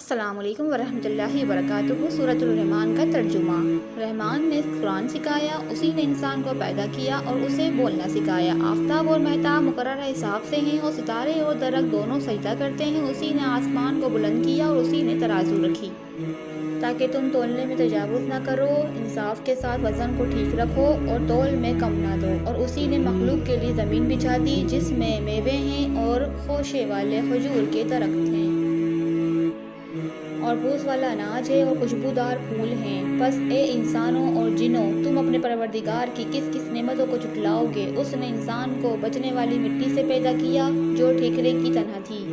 السلام علیکم ورحمۃ اللہ وبرکاتہ۔ سورۃ الرحمن کا ترجمہ۔ رحمان نے قرآن سکھایا، اسی نے انسان کو پیدا کیا اور اسے بولنا سکھایا۔ آفتاب اور مہتاب مقررہ حساب سے ہیں اور ستارے اور درخت دونوں سجدہ کرتے ہیں۔ اسی نے آسمان کو بلند کیا اور اسی نے ترازو رکھی تاکہ تم تولنے میں تجاوز نہ کرو۔ انصاف کے ساتھ وزن کو ٹھیک رکھو اور تول میں کم نہ دو۔ اور اسی نے مخلوق کے لیے زمین بچھا دی جس میں میوے ہیں اور خوشے والے کھجور کے درخت ہیں اور پھوس والا اناج ہے اور خوشبودار پھول ہیں۔ پس اے انسانوں اور جنوں، تم اپنے پروردگار کی کس کس نعمتوں کو جھٹلاؤ گے؟ اس نے انسان کو بچنے والی مٹی سے پیدا کیا جو ٹھیکرے کی طرح تھی،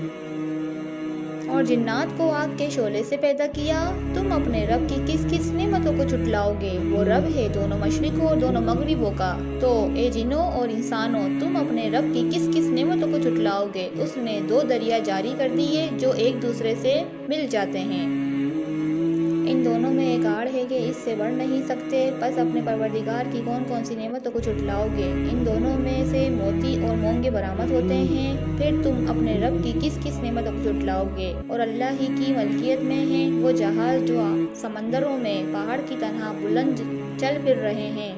اور جنات کو آگ کے شعلے سے پیدا کیا۔ تم اپنے رب کی کس کس نعمتوں کو جھٹلاؤ گے؟ وہ رب ہے دونوں مشرقوں اور دونوں مغربوں کا۔ تو اے جنوں اور انسانوں، تم اپنے رب کی کس کس نعمتوں کو جھٹلاؤ گے؟ اس نے دو دریا جاری کر دیے جو ایک دوسرے سے مل جاتے ہیں، ان دونوں میں ایک آڑ ہے کہ اس سے بڑھ نہیں سکتے۔ پس اپنے پروردگار کی کون کون سی نعمتوں کو جھٹلاؤ گے؟ ان دونوں میں سے موتی اور مونگے برآمد ہوتے ہیں۔ پھر تم اپنے رب کی کس کس نعمتوں کو جھٹلاؤ گے؟ اور اللہ ہی کی ملکیت میں ہیں وہ جہاز جو سمندروں میں پہاڑ کی طرح بلند چل پھر رہے ہیں۔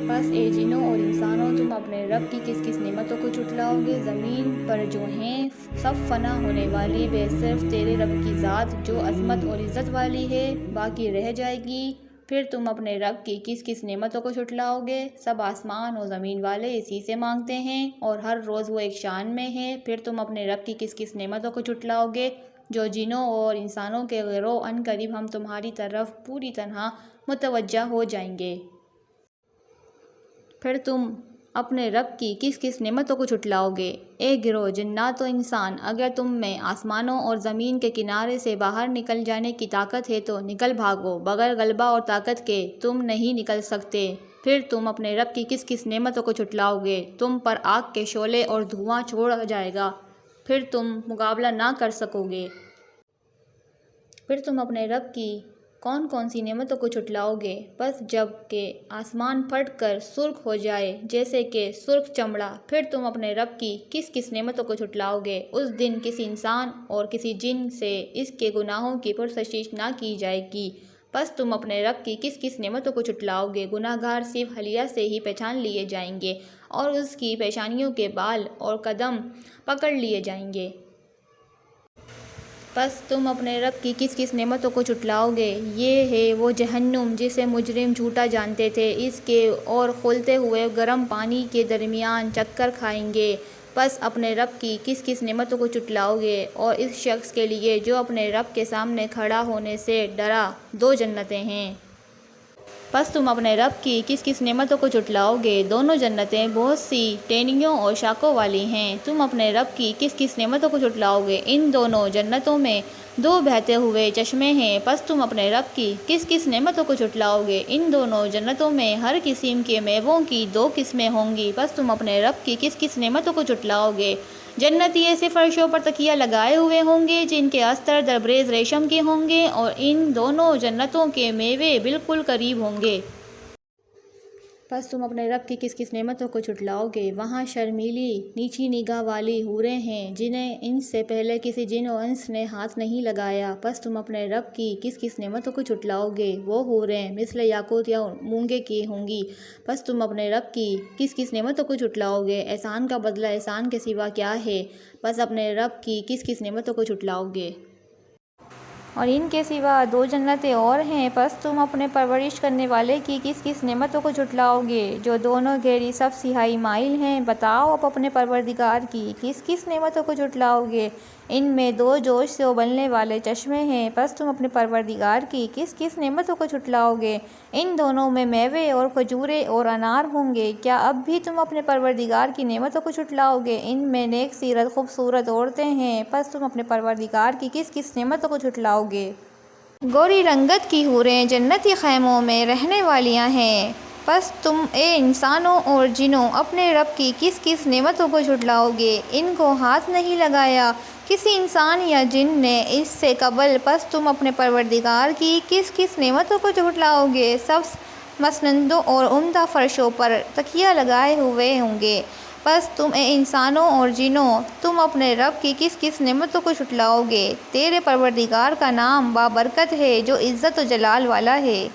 پس اے جنوں اور انسانوں، تم اپنے رب کی کس کس نعمتوں کو جھٹلاؤ گے؟ زمین پر جو ہیں سب فنا ہونے والی، بے صرف تیرے رب کی ذات جو عظمت اور عزت والی ہے باقی رہ جائے گی۔ پھر تم اپنے رب کی کس کس نعمتوں کو جھٹلاؤ گے؟ سب آسمان اور زمین والے اسی سے مانگتے ہیں اور ہر روز وہ ایک شان میں ہے۔ پھر تم اپنے رب کی کس کس نعمتوں کو جھٹلاؤ گے؟ جو جنوں اور انسانوں کے گروہ ان قریب ہم تمہاری طرف پوری طرح متوجہ ہو جائیں گے۔ پھر تم اپنے رب کی کس کس نعمتوں کو جھٹلاؤ گے؟ اے گروہ جنات و انسان، اگر تم میں آسمانوں اور زمین کے کنارے سے باہر نکل جانے کی طاقت ہے تو نکل بھاگو، بغیر غلبہ اور طاقت کے تم نہیں نکل سکتے۔ پھر تم اپنے رب کی کس کس نعمتوں کو جھٹلاؤ گے؟ تم پر آگ کے شعلے اور دھواں چھوڑا جائے گا، پھر تم مقابلہ نہ کر سکو گے۔ پھر تم اپنے رب کی کون کون سی نعمتوں کو جھٹلاؤ گے؟ پس جب کہ آسمان پھٹ کر سرخ ہو جائے جیسے کہ سرخ چمڑا، پھر تم اپنے رب کی کس کس نعمتوں کو جھٹلاؤ گے؟ اس دن کسی انسان اور کسی جن سے اس کے گناہوں کی پرسشش نہ کی جائے گی۔ پس تم اپنے رب کی کس کس نعمتوں کو جھٹلاؤ گے؟ گناہ گار صرف حلیہ سے ہی پہچان لیے جائیں گے اور اس کی پیشانیوں کے بال اور قدم پکڑ لیے جائیں گے۔ پس تم اپنے رب کی کس کس نعمتوں کو جھٹلاؤ گے؟ یہ ہے وہ جہنم جسے مجرم جھوٹا جانتے تھے، اس کے اور کھولتے ہوئے گرم پانی کے درمیان چکر کھائیں گے۔ پس اپنے رب کی کس کس نعمتوں کو جھٹلاؤ گے؟ اور اس شخص کے لیے جو اپنے رب کے سامنے کھڑا ہونے سے ڈرا دو جنتیں ہیں۔ پس تم اپنے رب کی کس کس نعمتوں کو جھٹلاؤ گے؟ دونوں جنتیں بہت سی ٹہنیوں اور شاخوں والی ہیں۔ تم اپنے رب کی کس کس نعمتوں کو جھٹلاؤ گے؟ ان دونوں جنتوں میں دو بہتے ہوئے چشمے ہیں۔ پس تم اپنے رب کی کس کس نعمتوں کو جھٹلاؤ گے؟ ان دونوں جنتوں میں ہر قسم کے میووں کی دو قسمیں ہوں گی۔ پس تم اپنے رب کی کس کس نعمتوں کو جھٹلاؤ گے؟ جنتی ایسے فرشوں پر تکیہ لگائے ہوئے ہوں گے جن کے استر زربریز ریشم کے ہوں گے اور ان دونوں جنتوں کے میوے بالکل قریب ہوں گے۔ پس تم اپنے رب کی کس کس نعمتوں کو جھٹلاؤ گے؟ وہاں شرمیلی نیچی نگاہ والی حوریں ہیں جنہیں ان سے پہلے کسی جن و انس نے ہاتھ نہیں لگایا۔ پس تم اپنے رب کی کس کس نعمتوں کو جھٹلاؤ گے؟ وہ حوریں مثل یاقوت یا مونگے کی ہوں گی۔ پس تم اپنے رب کی کس کس نعمتوں کو جھٹلاؤ گے؟ احسان کا بدلہ احسان کے سوا کیا ہے؟ پس اپنے رب کی کس کس نعمتوں کو جھٹلاؤ گے؟ اور ان کے سوا دو جنتیں اور ہیں۔ پس تم اپنے پرورش کرنے والے کی کس کس نعمتوں کو جھٹلاؤ گے جو دونوں گہری سب سیاہی مائل ہیں؟ بتاؤ اب اپنے پروردگار کی کس کس نعمتوں کو جھٹلاؤ گے؟ ان میں دو جوش سے ابلنے والے چشمے ہیں۔ پس تم اپنے پروردگار کی کس کس نعمتوں کو جھٹلاؤ گے؟ ان دونوں میں میوے اور کھجوریں اور انار ہوں گے۔ کیا اب بھی تم اپنے پروردگار کی نعمتوں کو جھٹلاؤ گے؟ ان میں نیک سیرت خوبصورت عورتیں ہیں۔ پس تم اپنے پروردگار کی کس کس نعمتوں کو جھٹلاؤ گے؟ گوری رنگت کی حوریں جنتی خیموں میں رہنے والیاں ہیں۔ پس تم اے انسانوں اور جنوں اپنے رب کی کس کس نعمتوں کو جھٹلاؤ گے؟ ان کو ہاتھ نہیں لگایا کسی انسان یا جن نے اس سے قبل۔ پس تم اپنے پروردگار کی کس کس نعمتوں کو جھٹلاؤ گے؟ سب مسندوں اور عمدہ فرشوں پر تکیہ لگائے ہوئے ہوں گے۔ پس تم اے انسانوں اور جنوں، تم اپنے رب کی کس کس نعمتوں کو جھٹلاؤ گے؟ تیرے پروردگار کا نام بابرکت ہے جو عزت و جلال والا ہے۔